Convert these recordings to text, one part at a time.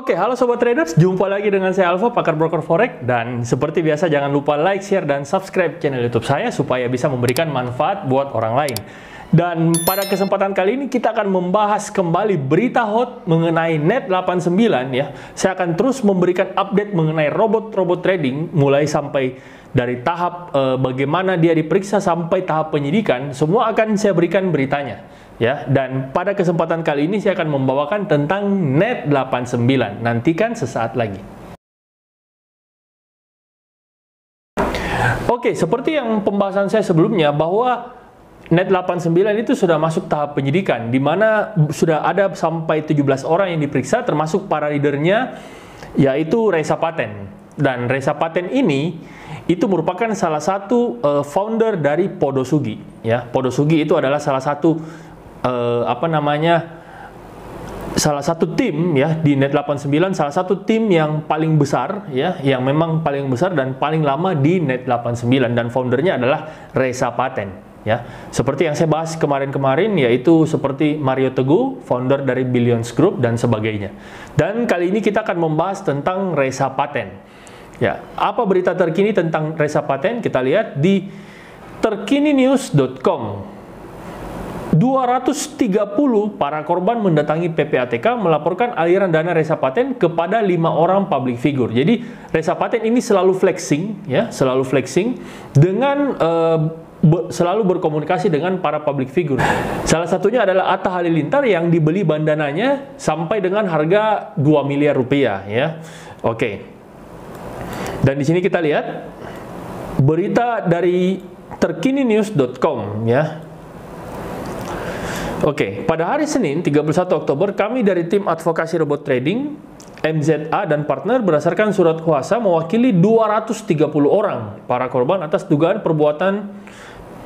Oke, halo Sobat Traders, jumpa lagi dengan saya Alfa, pakar broker forex. Dan seperti biasa jangan lupa like, share, dan subscribe channel YouTube saya supaya bisa memberikan manfaat buat orang lain. Dan pada kesempatan kali ini kita akan membahas kembali berita hot mengenai Net89 ya. Saya akan terus memberikan update mengenai robot-robot trading mulai sampai dari tahap bagaimana dia diperiksa sampai tahap penyidikan, semua akan saya berikan beritanya. Ya, dan pada kesempatan kali ini saya akan membawakan tentang Net89. Nantikan sesaat lagi. Oke, seperti yang pembahasan saya sebelumnya bahwa Net89 itu sudah masuk tahap penyidikan, di mana sudah ada sampai 17 orang yang diperiksa, termasuk para leadernya, yaitu Reza Paten. Dan Reza Paten ini itu merupakan salah satu founder dari Podosugi. Ya, Podosugi itu adalah salah satu salah satu tim ya di Net89, salah satu tim yang paling besar ya, yang memang paling besar dan paling lama di Net89, dan foundernya adalah Reza Paten ya. Seperti yang saya bahas kemarin-kemarin, yaitu seperti Mario Teguh, founder dari Billions Group dan sebagainya. Dan kali ini kita akan membahas tentang Reza Paten. Ya, apa berita terkini tentang Reza Paten? Kita lihat di terkininews.com. 230 para korban mendatangi PPATK melaporkan aliran dana Reza Paten kepada 5 orang public figure. Jadi Reza Paten ini selalu flexing ya, selalu flexing dengan selalu berkomunikasi dengan para public figure. Salah satunya adalah Atta Halilintar yang dibeli bandananya sampai dengan harga 2 miliar rupiah ya. Oke. Dan di sini kita lihat berita dari terkininews.com ya. Oke, pada hari Senin 31 Oktober kami dari tim advokasi robot trading MZA dan partner berdasarkan surat kuasa mewakili 230 orang para korban atas dugaan perbuatan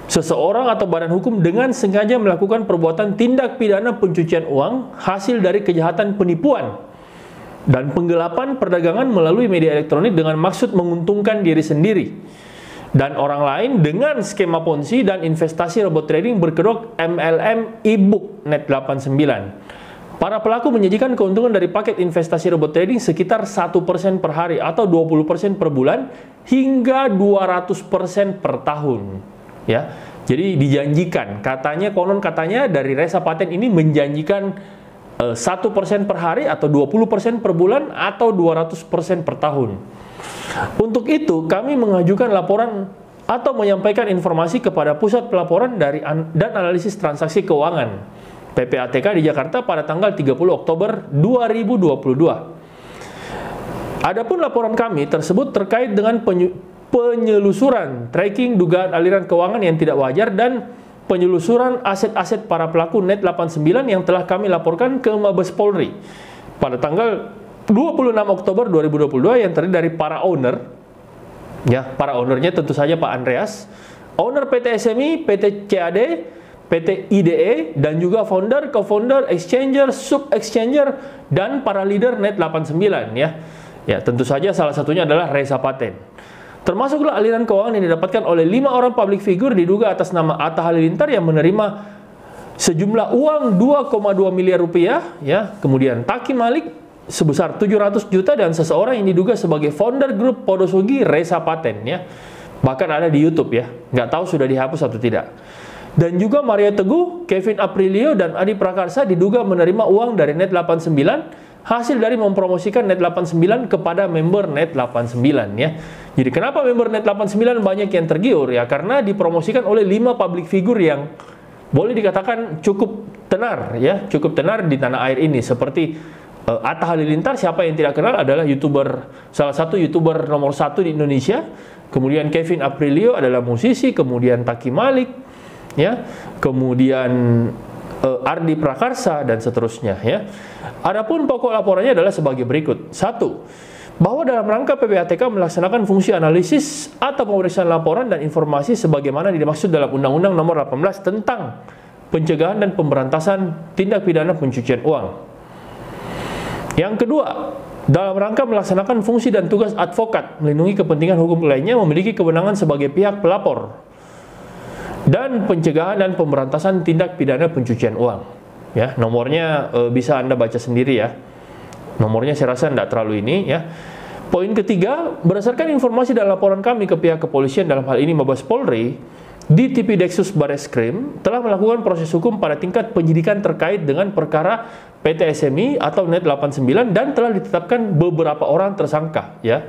seseorang atau badan hukum dengan sengaja melakukan perbuatan tindak pidana pencucian uang hasil dari kejahatan penipuan dan penggelapan perdagangan melalui media elektronik dengan maksud menguntungkan diri sendiri dan orang lain dengan skema ponzi dan investasi robot trading berkedok MLM e-book Net89. Para pelaku menyajikan keuntungan dari paket investasi robot trading sekitar 1% per hari atau 20% per bulan hingga 200% per tahun. Ya, jadi dijanjikan, konon katanya dari Reza Paten ini menjanjikan 1% per hari atau 20% per bulan atau 200% per tahun. Untuk itu, kami mengajukan laporan atau menyampaikan informasi kepada Pusat Pelaporan dan Analisis Transaksi Keuangan PPATK di Jakarta pada tanggal 30 Oktober 2022. Adapun laporan kami tersebut terkait dengan penyelusuran, tracking dugaan aliran keuangan yang tidak wajar dan penyelusuran aset-aset para pelaku Net89 yang telah kami laporkan ke Mabes Polri pada tanggal 26 Oktober 2022 yang terdiri dari para owner ya, para ownernya tentu saja Pak Andreas, owner PT SMI, PT CAD, PT IDE, dan juga founder, co-founder, exchanger, sub-exchanger, dan para leader Net89 ya. Ya, tentu saja salah satunya adalah Reza Paten. Termasuklah aliran keuangan yang didapatkan oleh 5 orang public figure diduga atas nama Atta Halilintar yang menerima sejumlah uang 2,2 miliar rupiah ya, kemudian Taki Malik sebesar 700 juta dan seseorang yang diduga sebagai founder grup Podosugi, Reza Paten ya. Bahkan ada di YouTube ya. Nggak tahu sudah dihapus atau tidak. Dan juga Mario Teguh, Kevin Aprilio, dan Adi Prakarsa diduga menerima uang dari Net89 hasil dari mempromosikan Net89 kepada member Net89 ya. Jadi kenapa member Net89 banyak yang tergiur ya? Karena dipromosikan oleh 5 public figure yang boleh dikatakan cukup tenar ya, cukup tenar di tanah air ini, seperti Atta Halilintar, siapa yang tidak kenal, adalah salah satu YouTuber nomor 1 di Indonesia. Kemudian Kevin Aprilio adalah musisi, kemudian Taki Malik ya, kemudian Ardi Prakarsa dan seterusnya ya. Adapun pokok laporannya adalah sebagai berikut. 1. Bahwa dalam rangka PPATK melaksanakan fungsi analisis atau pemeriksaan laporan dan informasi sebagaimana dimaksud dalam Undang-Undang Nomor 18 tentang pencegahan dan pemberantasan tindak pidana pencucian uang. Yang kedua, dalam rangka melaksanakan fungsi dan tugas advokat melindungi kepentingan hukum lainnya memiliki kewenangan sebagai pihak pelapor dan pencegahan dan pemberantasan tindak pidana pencucian uang. Ya, nomornya bisa Anda baca sendiri ya. Nomornya saya rasa tidak terlalu ini ya. Poin ketiga, berdasarkan informasi dan laporan kami ke pihak kepolisian dalam hal ini Mabes Polri, di TV Dexus Bareskrim telah melakukan proses hukum pada tingkat penyidikan terkait dengan perkara PT SMI atau Net 89 dan telah ditetapkan beberapa orang tersangka ya.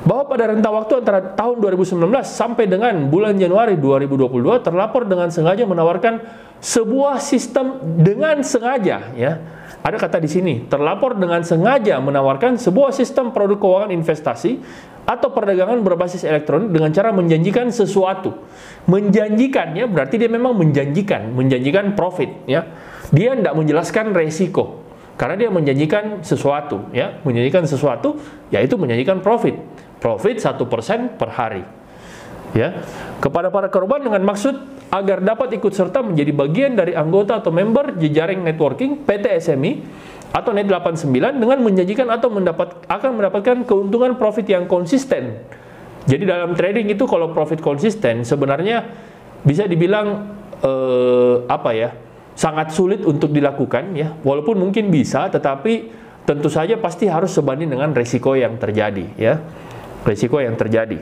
Bahwa pada rentang waktu antara tahun 2019 sampai dengan bulan Januari 2022 terlapor dengan sengaja menawarkan sebuah sistem dengan sengaja ya. Ada kata di sini, terlapor dengan sengaja menawarkan sebuah sistem produk keuangan investasi atau perdagangan berbasis elektronik dengan cara menjanjikan sesuatu. Menjanjikannya berarti dia memang menjanjikan profit ya. Dia tidak menjelaskan resiko. Karena dia menjanjikan sesuatu ya, menjanjikan sesuatu yaitu menjanjikan profit. Profit 1% per hari. Ya, kepada para korban dengan maksud agar dapat ikut serta menjadi bagian dari anggota atau member jejaring networking PT SMI atau Net 89 dengan menjanjikan atau akan mendapatkan keuntungan profit yang konsisten. Jadi dalam trading itu kalau profit konsisten sebenarnya bisa dibilang sangat sulit untuk dilakukan ya. Walaupun mungkin bisa, tetapi tentu saja pasti harus sebanding dengan risiko yang terjadi ya. Risiko yang terjadi.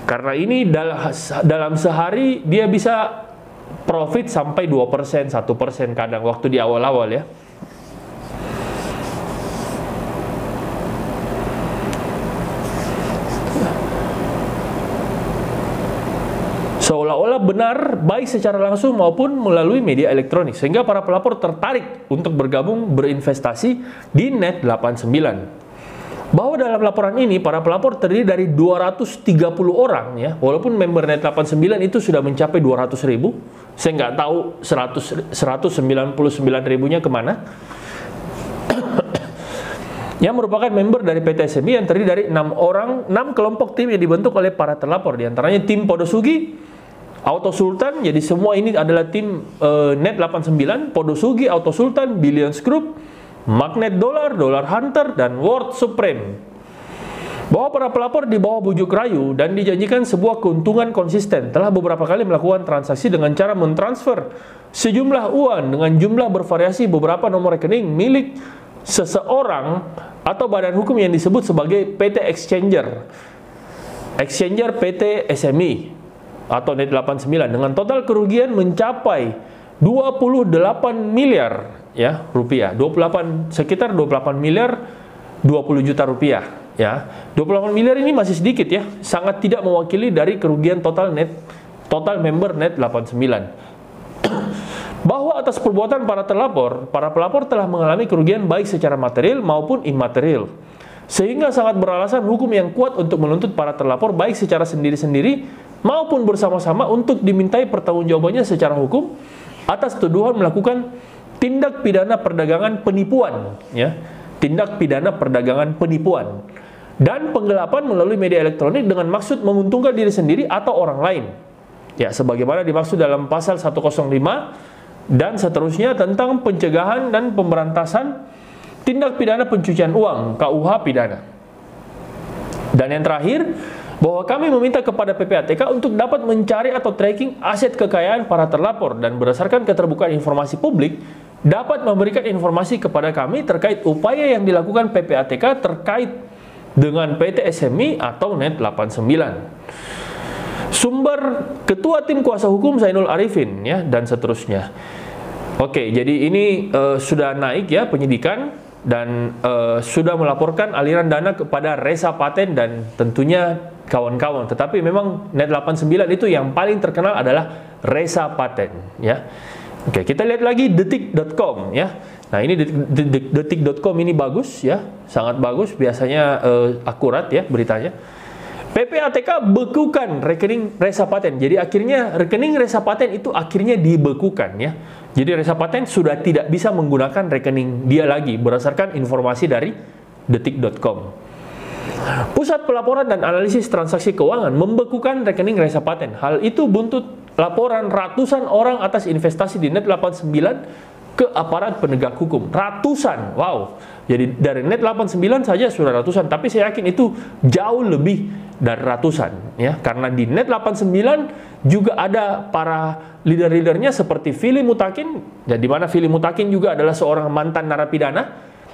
Karena ini dalam sehari dia bisa profit sampai 2%, 1% kadang waktu di awal-awal ya. Seolah-olah benar baik secara langsung maupun melalui media elektronik sehingga para pelapor tertarik untuk bergabung berinvestasi di Net 89. Bahwa dalam laporan ini para pelapor terdiri dari 230 orang ya. Walaupun member Net 89 itu sudah mencapai 200.000, saya nggak tahu 199 ribunya kemana. Yang merupakan member dari PT SMI yang terdiri dari 6 kelompok tim yang dibentuk oleh para terlapor. Di antaranya tim Podosugi, Auto Sultan, jadi semua ini adalah tim Net 89, Podosugi, Auto Sultan, Billions Group, Magnet Dollar, Dollar Hunter, dan World Supreme. Bahwa para pelapor di bawah bujuk rayu dan dijanjikan sebuah keuntungan konsisten telah beberapa kali melakukan transaksi dengan cara mentransfer sejumlah uang dengan jumlah bervariasi beberapa nomor rekening milik seseorang atau badan hukum yang disebut sebagai PT Exchanger PT SMI atau Net 89 dengan total kerugian mencapai 28 miliar ya rupiah, sekitar 28 miliar 20 juta rupiah ya. 28 miliar ini masih sedikit ya, sangat tidak mewakili dari kerugian total member Net 89. Bahwa atas perbuatan para pelapor telah mengalami kerugian baik secara material maupun imaterial. Sehingga sangat beralasan hukum yang kuat untuk menuntut para terlapor baik secara sendiri-sendiri maupun bersama-sama untuk dimintai pertanggungjawabannya secara hukum atas tuduhan melakukan tindak pidana perdagangan penipuan ya. Tindak pidana perdagangan penipuan dan penggelapan melalui media elektronik dengan maksud menguntungkan diri sendiri atau orang lain. Ya, sebagaimana dimaksud dalam pasal 105 dan seterusnya tentang pencegahan dan pemberantasan tindak pidana pencucian uang KUH pidana. Dan yang terakhir, bahwa kami meminta kepada PPATK untuk dapat mencari atau tracking aset kekayaan para terlapor dan berdasarkan keterbukaan informasi publik dapat memberikan informasi kepada kami terkait upaya yang dilakukan PPATK terkait dengan PT SMI atau Net 89. Sumber Ketua Tim Kuasa Hukum Zainul Arifin ya dan seterusnya. Oke, jadi ini sudah naik ya penyidikan dan sudah melaporkan aliran dana kepada Resa Paten dan tentunya kawan-kawan. Tetapi memang Net 89 itu yang paling terkenal adalah Resa Paten ya. Oke, kita lihat lagi detik.com ya. Nah, ini detik.com ini bagus ya, sangat bagus, biasanya akurat ya beritanya. PPATK bekukan rekening Resa Paten. Jadi akhirnya rekening Resa Paten itu akhirnya dibekukan ya. Jadi Resa Paten sudah tidak bisa menggunakan rekening dia lagi berdasarkan informasi dari detik.com. Pusat Pelaporan dan Analisis Transaksi Keuangan membekukan rekening Resa Paten. Hal itu buntut laporan ratusan orang atas investasi di Net 89 ke aparat penegak hukum. Ratusan, wow. Jadi dari Net 89 saja sudah ratusan, tapi saya yakin itu jauh lebih dari ratusan ya. Karena di Net 89 juga ada para leader-leadernya seperti Fili Mutakin, dan di mana Fili Mutakin juga adalah seorang mantan narapidana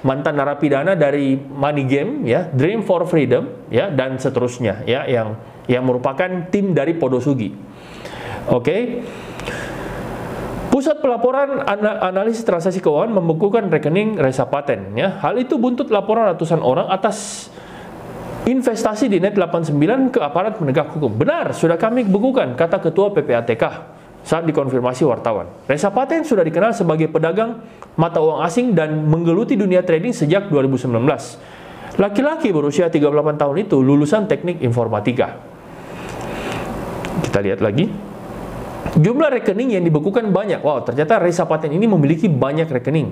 mantan narapidana dari Money Game, ya, Dream for Freedom, ya, dan seterusnya, ya, yang merupakan tim dari Podosugi. Oke. Pusat Pelaporan Analisis Transaksi Keuangan membekukan rekening Reza Paten, ya. Hal itu buntut laporan ratusan orang atas investasi di Net89 ke aparat penegak hukum. Benar, sudah kami bekukan, kata Ketua PPATK saat dikonfirmasi wartawan. Reza Paten sudah dikenal sebagai pedagang mata uang asing dan menggeluti dunia trading sejak 2019. Laki-laki berusia 38 tahun itu lulusan teknik informatika. Kita lihat lagi. Jumlah rekening yang dibekukan banyak. Wow, ternyata Reza Paten ini memiliki banyak rekening.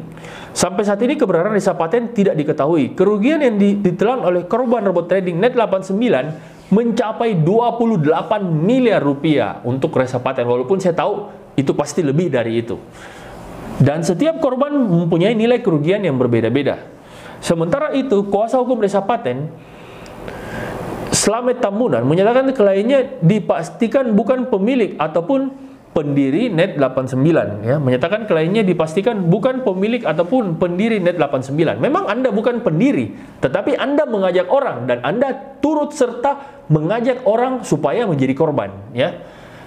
Sampai saat ini keberadaan Reza Paten tidak diketahui. Kerugian yang ditelan oleh korban robot trading Net89 mencapai 28 miliar rupiah untuk Reza Paten. Walaupun saya tahu itu pasti lebih dari itu. Dan setiap korban mempunyai nilai kerugian yang berbeda-beda. Sementara itu, kuasa hukum Reza Paten, Slamet Tambunan, menyatakan kliennya dipastikan bukan pemilik ataupun pendiri Net89, ya. Menyatakan kliennya dipastikan bukan pemilik ataupun pendiri Net89. Memang Anda bukan pendiri, tetapi Anda mengajak orang dan Anda turut serta mengajak orang supaya menjadi korban, ya.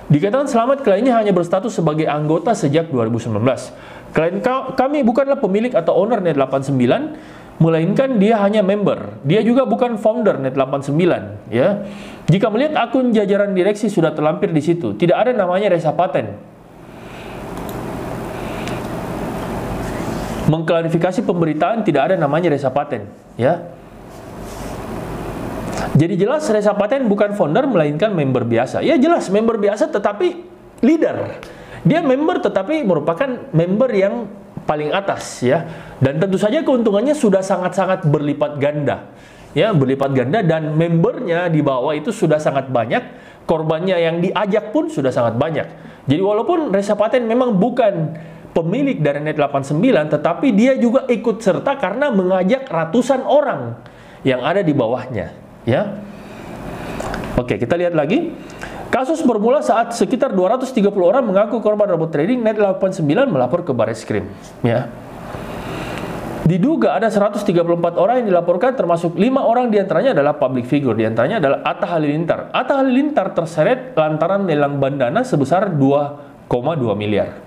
Dikatakan Slamet kliennya hanya berstatus sebagai anggota sejak 2019. Klien kami bukanlah pemilik atau owner Net89, melainkan dia hanya member. Dia juga bukan founder Net89, ya. Jika melihat akun jajaran direksi sudah terlampir di situ, tidak ada namanya Reza Paten. Mengklarifikasi pemberitaan, tidak ada namanya Reza Paten, ya. Jadi jelas Reza Paten bukan founder melainkan member biasa. Ya jelas member biasa tetapi leader. Dia member tetapi merupakan member yang paling atas, ya. Dan tentu saja keuntungannya sudah sangat-sangat berlipat ganda. Ya, berlipat ganda, dan membernya di bawah itu sudah sangat banyak, korbannya yang diajak pun sudah sangat banyak. Jadi walaupun Reza Paten memang bukan pemilik dari Net89, tetapi dia juga ikut serta karena mengajak ratusan orang yang ada di bawahnya, ya. Oke, kita lihat lagi. Kasus bermula saat sekitar 230 orang mengaku korban robot trading Net89 melapor ke Bareskrim, ya. Diduga ada 134 orang yang dilaporkan, termasuk 5 orang diantaranya adalah public figure. Diantaranya adalah Atta Halilintar. Atta Halilintar terseret lantaran lelang bandana sebesar 2,2 miliar.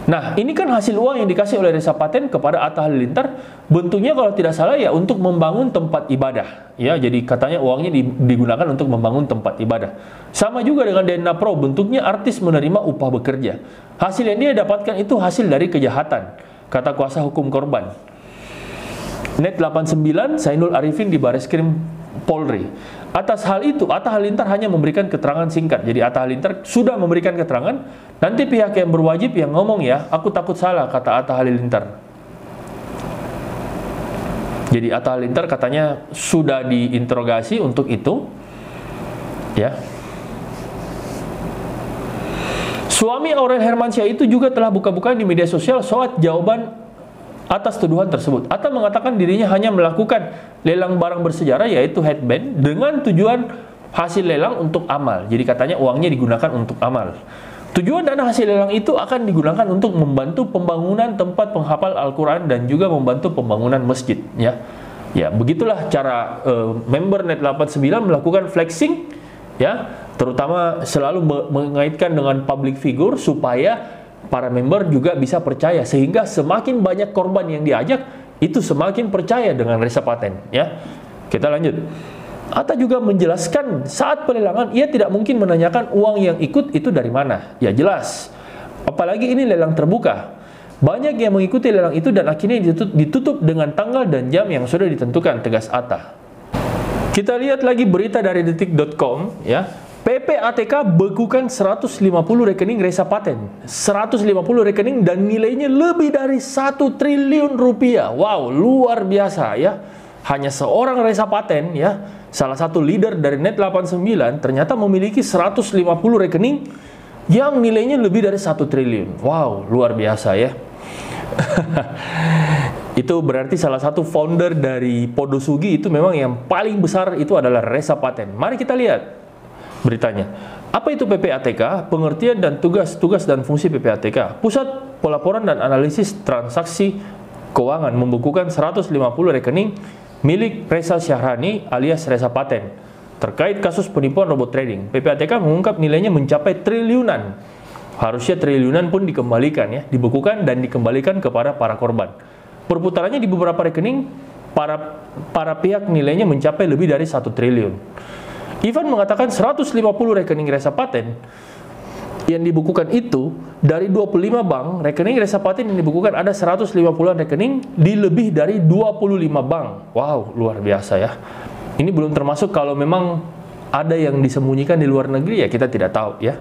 Nah, ini kan hasil uang yang dikasih oleh Reza Paten kepada Atta Halilintar. Bentuknya kalau tidak salah ya untuk membangun tempat ibadah. Ya, jadi katanya uangnya digunakan untuk membangun tempat ibadah. Sama juga dengan Dena Pro, bentuknya artis menerima upah bekerja. Hasil yang dia dapatkan itu hasil dari kejahatan, kata kuasa hukum korban. Net89 Zainul Arifin di Bareskrim Polri. Atas hal itu, Atta Halilintar hanya memberikan keterangan singkat. Jadi Atta Halilintar sudah memberikan keterangan, nanti pihak yang berwajib yang ngomong ya, aku takut salah, kata Atta Halilintar. Jadi Atta Halilintar katanya sudah diinterogasi untuk itu, ya. Suami Aurel Hermansyah itu juga telah buka-bukaan di media sosial soal jawaban atas tuduhan tersebut. Atta mengatakan dirinya hanya melakukan lelang barang bersejarah yaitu headband dengan tujuan hasil lelang untuk amal. Jadi katanya uangnya digunakan untuk amal. Tujuan dana hasil lelang itu akan digunakan untuk membantu pembangunan tempat penghafal Al-Quran dan juga membantu pembangunan masjid, ya. Ya, begitulah cara member Net89 melakukan flexing, ya, terutama selalu mengaitkan dengan public figure supaya para member juga bisa percaya, sehingga semakin banyak korban yang diajak, itu semakin percaya dengan Reza Paten, ya. Kita lanjut. Atta juga menjelaskan saat pelelangan ia tidak mungkin menanyakan uang yang ikut itu dari mana. Ya jelas. Apalagi ini lelang terbuka. Banyak yang mengikuti lelang itu dan akhirnya ditutup dengan tanggal dan jam yang sudah ditentukan, tegas Atta. Kita lihat lagi berita dari detik.com, ya. PPATK bekukan 150 rekening Reza Paten. 150 rekening dan nilainya lebih dari 1 triliun rupiah. Wow, luar biasa, ya. Hanya seorang Reza Paten, ya, salah satu leader dari Net89, ternyata memiliki 150 rekening yang nilainya lebih dari 1 triliun. Wow, luar biasa, ya. Itu berarti salah satu founder dari Podosugi itu memang yang paling besar itu adalah Reza Paten. Mari kita lihat beritanya. Apa itu PPATK? Pengertian dan tugas dan fungsi PPATK. Pusat Pelaporan dan Analisis Transaksi Keuangan membukukan 150 rekening milik Reza Syahrani alias Reza Paten terkait kasus penipuan robot trading. PPATK mengungkap nilainya mencapai triliunan. Harusnya triliunan pun dikembalikan ya, dibekukan dan dikembalikan kepada para korban. Perputarannya di beberapa rekening para pihak nilainya mencapai lebih dari 1 triliun. Ivan mengatakan 150 rekening Reza Paten yang dibukukan itu dari 25 bank, rekening Reza Paten yang dibukukan ada 150-an rekening di lebih dari 25 bank. Wow, luar biasa ya. Ini belum termasuk kalau memang ada yang disembunyikan di luar negeri, ya kita tidak tahu ya.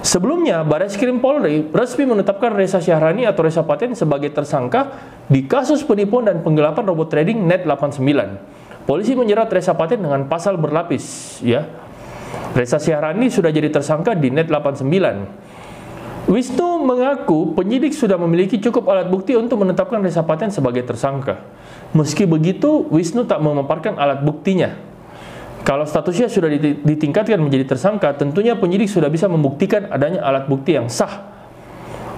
Sebelumnya, Bareskrim Polri resmi menetapkan Reza Syahrani atau Reza Paten sebagai tersangka di kasus penipuan dan penggelapan robot trading Net89. Polisi menjerat Reza Paten dengan pasal berlapis ya. Reza Syahrani sudah jadi tersangka di Net89. Wisnu mengaku penyidik sudah memiliki cukup alat bukti untuk menetapkan Reza Paten sebagai tersangka. Meski begitu, Wisnu tak memaparkan alat buktinya. Kalau statusnya sudah ditingkatkan menjadi tersangka, tentunya penyidik sudah bisa membuktikan adanya alat bukti yang sah.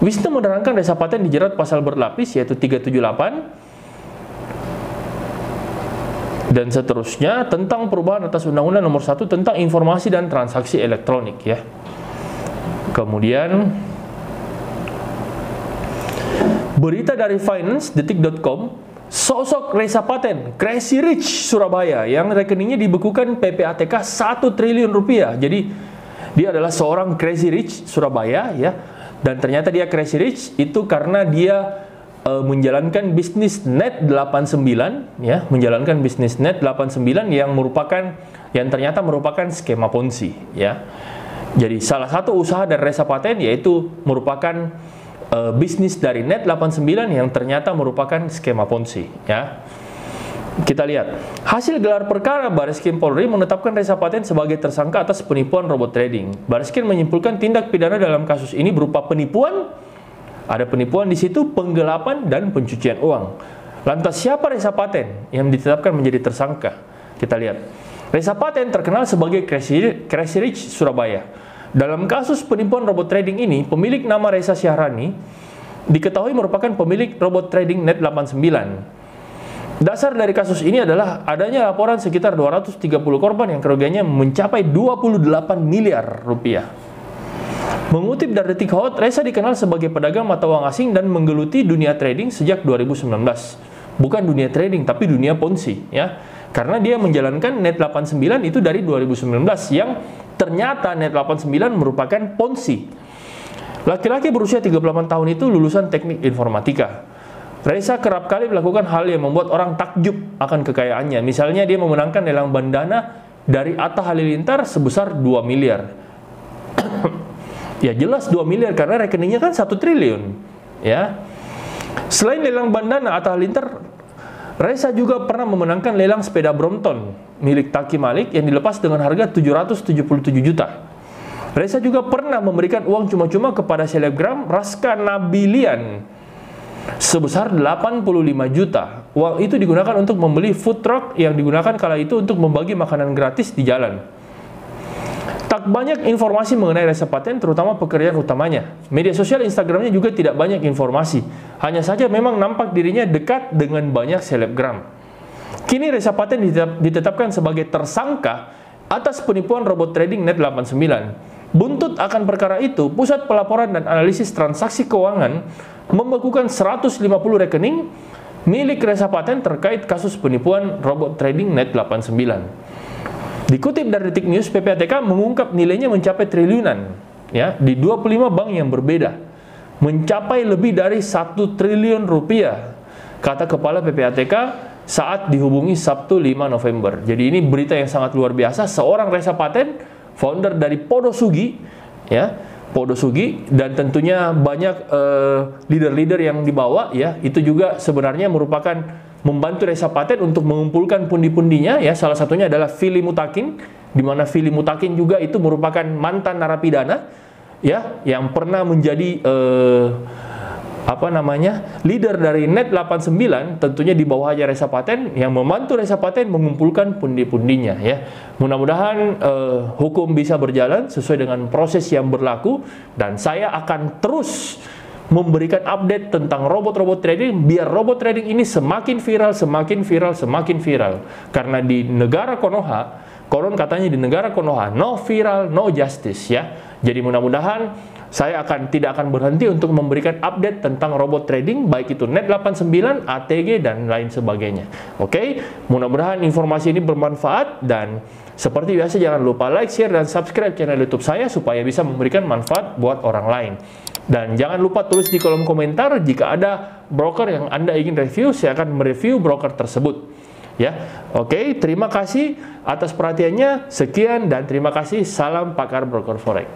Wisnu menerangkan Reza Paten dijerat pasal berlapis yaitu 378 dan seterusnya tentang perubahan atas Undang-Undang Nomor 1 tentang Informasi dan Transaksi Elektronik ya. Kemudian berita dari finance.detik.com, sosok Reza Paten, Crazy Rich Surabaya yang rekeningnya dibekukan PPATK 1 triliun rupiah. Jadi dia adalah seorang Crazy Rich Surabaya ya. Dan ternyata dia Crazy Rich itu karena dia menjalankan bisnis Net89 ya, menjalankan bisnis Net89 yang ternyata merupakan skema Ponzi ya. Jadi salah satu usaha dari Reza Paten yaitu merupakan bisnis dari Net89 yang ternyata merupakan skema Ponzi ya. Kita lihat hasil gelar perkara. Bareskrim Polri menetapkan Reza Paten sebagai tersangka atas penipuan robot trading. Bareskrim menyimpulkan tindak pidana dalam kasus ini berupa penipuan, ada penipuan di situ, penggelapan dan pencucian uang. Lantas siapa Reza Paten yang ditetapkan menjadi tersangka? Kita lihat. Reza Paten terkenal sebagai Crazy Rich Surabaya. Dalam kasus penipuan robot trading ini, pemilik nama Reza Syahrani diketahui merupakan pemilik robot trading Net89. Dasar dari kasus ini adalah adanya laporan sekitar 230 korban yang kerugiannya mencapai 28 miliar rupiah. Mengutip dari Detik Hot, Reza dikenal sebagai pedagang mata uang asing dan menggeluti dunia trading sejak 2019. Bukan dunia trading, tapi dunia Ponzi ya. Karena dia menjalankan Net89 itu dari 2019 yang ternyata Net89 merupakan Ponzi. Laki-laki berusia 38 tahun itu lulusan teknik informatika. Reza kerap kali melakukan hal yang membuat orang takjub akan kekayaannya. Misalnya dia memenangkan lelang bandana dari Atta Halilintar sebesar 2 miliar. Ya jelas 2 miliar karena rekeningnya kan 1 triliun. Ya. Selain lelang bandana Atta Halilintar, Reza juga pernah memenangkan lelang sepeda Brompton milik Taki Malik yang dilepas dengan harga 777 juta. Reza juga pernah memberikan uang cuma-cuma kepada selebgram Raska Nabilian sebesar 85 juta. Uang itu digunakan untuk membeli food truck yang digunakan kala itu untuk membagi makanan gratis di jalan. Tak banyak informasi mengenai Reza Paten, terutama pekerjaan utamanya. Media sosial Instagramnya juga tidak banyak informasi. Hanya saja memang nampak dirinya dekat dengan banyak selebgram. Kini Reza Paten ditetapkan sebagai tersangka atas penipuan robot trading Net89. Buntut akan perkara itu, Pusat Pelaporan dan Analisis Transaksi Keuangan membekukan 150 rekening milik Reza Paten terkait kasus penipuan robot trading Net89. Dikutip dari Detik News, PPATK mengungkap nilainya mencapai triliunan ya, di 25 bank yang berbeda. Mencapai lebih dari 1 triliun rupiah, kata Kepala PPATK saat dihubungi Sabtu 5 November. Jadi ini berita yang sangat luar biasa. Seorang Reza Paten, founder dari Podosugi ya, Podosugi, dan tentunya banyak leader-leader yang dibawa ya, itu juga sebenarnya merupakan membantu Reza Paten untuk mengumpulkan pundi-pundinya ya. Salah satunya adalah Fili Mutakin, di mana Fili Mutakin juga itu merupakan mantan narapidana ya, yang pernah menjadi leader dari Net89, tentunya di bawahnya Reza Paten, yang membantu Reza Paten mengumpulkan pundi-pundinya ya. Mudah-mudahan hukum bisa berjalan sesuai dengan proses yang berlaku, dan saya akan terus memberikan update tentang robot-robot trading, biar robot trading ini semakin viral, semakin viral, semakin viral. Karena di negara Konoha, konon katanya di negara Konoha, no viral, no justice ya. Jadi mudah-mudahan saya tidak akan berhenti untuk memberikan update tentang robot trading, baik itu Net89, ATG, dan lain sebagainya. Oke, mudah-mudahan informasi ini bermanfaat, dan seperti biasa jangan lupa like, share, dan subscribe channel YouTube saya supaya bisa memberikan manfaat buat orang lain. Dan jangan lupa tulis di kolom komentar jika ada broker yang Anda ingin review, saya akan mereview broker tersebut. Ya, oke, terima kasih atas perhatiannya. Sekian dan terima kasih. Salam pakar broker forex.